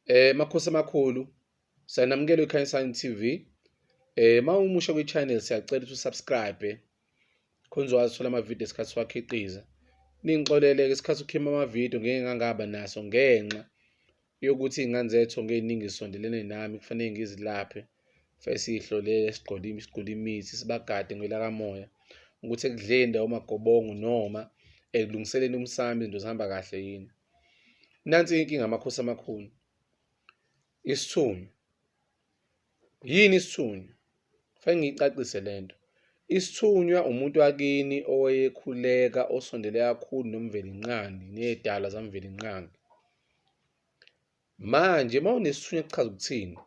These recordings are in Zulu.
Makhosi amakhulu, sanamukela eKhanyisani TV. Uma umusha kwi-channel siyacela ukuthi usubscribe khona uzokwazi ukuthola amavidiyo esikhathi siwakhiqiza. Ningixolele-ke isikhathi ukhipha amavidiyo ngeke ngangaba naso ngenxa yokuthi iy'ngane zethu ngey'ningi zisondelene nami kufanele ngizilaphe. Kufanele siyihlolele sigqule imithi sibagade ngelakamoya ukuthi ekudleni ndawo magobongo noma ekulungiseleni umsambi izinto zihamba kahle yini. Nansi inkinga amakhosi amakhulu. Isithunywa. Yini isithunywa? Kufanele ngiyicacise lento. Isithunywa umuntu wakini owayekhuleka osondele kakhulu nomvelinqangi nezidalwa zamvelinqangi. Manje uma unesithunywa kuchaza ukuthini?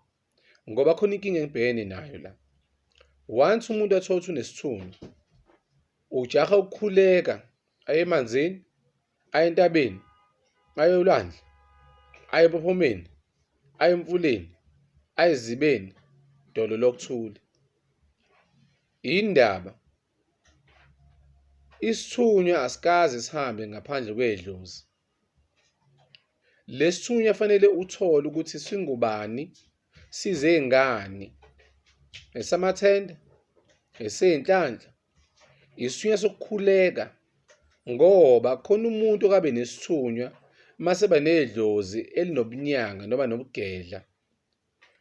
Ngoba khona inkinga engibhekene nayo la. Once umuntu athola ukuthi unesithunywa, ujaha ukukhuleka aye emanzini, aye entabeni, aye olwandle, aye ebophomeni, aye emfuleni, aye ezibeni, dolo lokuthula. Indaba isithunywa asikaze sihambe ngaphandle kwedlozi. Lesithunywa fanele uthole ukuthi singubani, size ngani. Esamathenda, eseyinhlanhla, isithunywa sokukhuleka ngoba khona umuntu okabe nesithunywa mase banedlozi elinobunyanga noma nobugedla.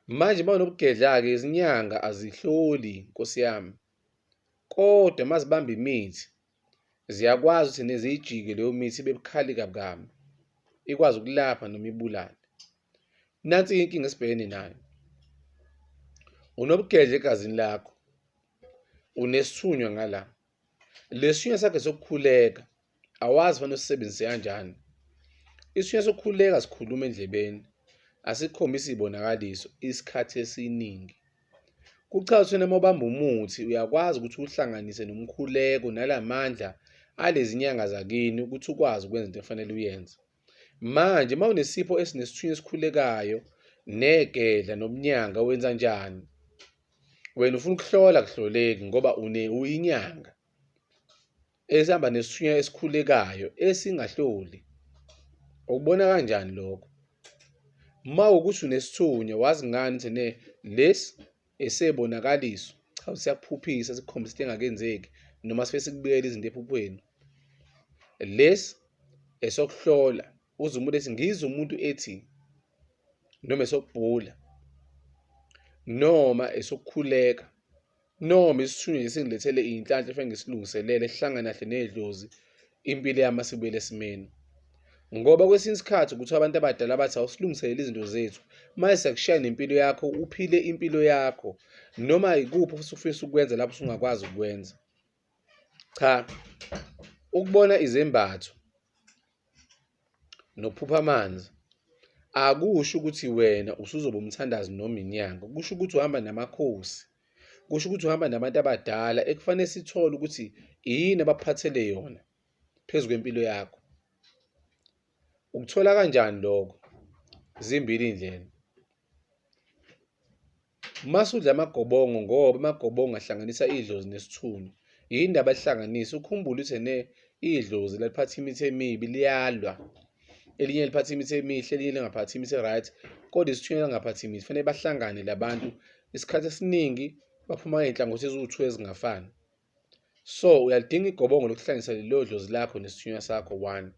Manje banobugedla-ke izinyanga azihloli Nkosi yami. Kodwa mazibamba imithi ziyakwazi ukuthi neziyijike leyo mithi bebukhali kabukami. Ikwazi ukulapha noma ibulale. Nansi inkinga esibhekene nayo. Unobugedla egazini lakho. Unesithunywa ngala. Lesithunywa sakhe sokukhuleka awazi fanele usisebenzise kanjani. Isithunywa sokukhuleka sikhuluma endlebeni. Asikhombisa izibonakaliso isikhathi esiningi. Kuchaza ukuthi uma ubamba umuthi uyakwazi ukuthi uhlanganise nomkhuleko nalamandla alezi nyanga zakini ukuthi ukwazi ukwenza into efanele uyenze. Manje uma unesipho esinesithunywa esikhulekayo negedla nobunyanga wenza njani? Wena ufuna ukuhlola kuhloleki ngoba uyinyanga esihamba nesithunywa esikhulekayo esingahloli. Ukubona kanjani lokho? Uma ukuthi unesithunywa wazi ngani ukuthi lesi esebonakaliso cha siyakuphuphisa sikukhombisa into engakenzeki noma sife sikubuyela izinto ephuphweni. Lesi esokuhlola uze umuntu ethi ngize umuntu ethi noma esokubhula noma esokukhuleka noma isithunywa esingilethele iy'nhlanhla efanele ngisilungiselele esihlangana kahle nedlozi impilo yami asibuyele esimeni. Ngoba kwesinye isikhathi ukuthi abantu abadala bathi awusilungiselele izinto zethu mase siyakushaya nempilo yakho uphile impilo yakho noma ikuphi ofisa ukwenza lapho usungakwazi ukwenza. Cha, ukubona izembatho nokuphupha amanzi akusho ukuthi wena usuzoba umthandazi noma inyanga. Kusho ukuthi uhamba namakhosi. Kusho ukuthi uhamba nabantu abadala ekufanele sithole ukuthi yini abaphathele yona phezu kwempilo yakho. Ukuthola kanjani lokho? Zimbili indlela. Masudla amagobongo ngoba amagobongo ahlanganisa idlozi nesithunywa. Yindaba elihlanganisa ukhumbule ukuthi idlozi laphatha imithi emibi liyalwa. Elinye liphatha imithi emihle, elinye lingaphathi imithi right. Kodwa isithunywa lingaphathi imithi. Fanele bahlangane labantu. Isikhathi esiningi baphuma ngey'nhlangothi eziwu-2 ezingafani. So uyalidinga igobongo lokuhlanganisa lelo dlozi lakho nesithunywa sakho 1.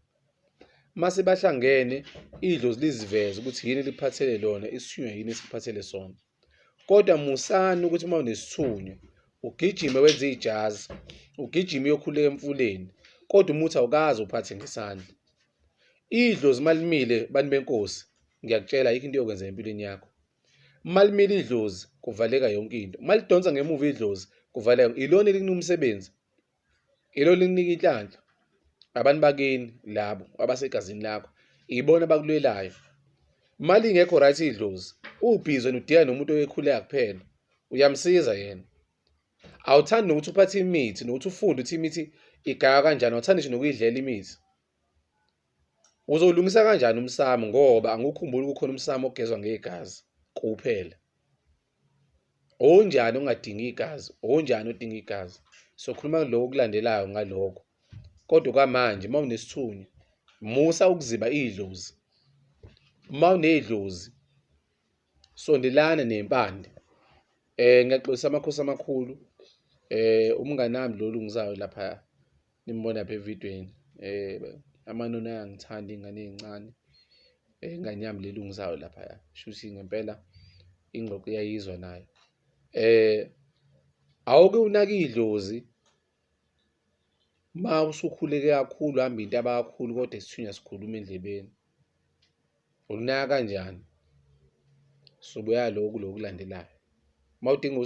Mase bahlangene idlozi liziveze ukuthi yini liphathele lona, isithunywa yini esikuphathele sona. Kodwa musani ukuthi uma unesithunywa ugijime wenze ijazi, ugijime uyokhuleka emfuleni, kodwa umuthi awukazi uphathe ngesandla. Idlozi malimile bantu benkosi, ngiyakutshela ayikho into yokwenza empilweni yakho. Malimile idlozi kuvaleka yonke into. Malidonsa ngemuva idlozi kuvaleka. Ilona elinika umsebenzi. Ilona elinika inhlanhla. Abantu bakini labo abasegazini lakho ibona bakulwelayo. Mali ingekho right idlozi, ubhizi wena udika nomuntu oyekhuleka kuphela. Uyamsiza yena. Awuthandi nokuthi uphathe imithi nokuthi ufunde ukuthi imithi igaya kanjani, awuthandi nje nokuyidlela imithi. Uzolungisa kanjani umsamo ngoba angukhumbuli kukhona umsamo ogezwa ngegazi kuphela. Onjani ongadingi igazi, onjani odinga igazi. Sokhuluma lokho okulandelayo ngalokho. Kodwa kwamanje mawunesithunywa musa ukuziba idlozi. Uma unedlozi sondelana nempande. Ngiyaxolisa amakhosi amakhulu. Umngani wami lo olungisayo lapha nimbona lapha evidweni. Amanoni ayangithanda iy'ngane ey'ncane. Ingane yami le elungisayo laphaya. Shuthi ngempela ingxoxo iyayizwa nayo. Awuke unake idlozi uma usukhuleke kakhulu uhamba intaba kakhulu kodwa isithunywa sikhuluma endlebeni. Ulinaka kanjani? Sizobuya kuloku okulandelayo. Uma udinga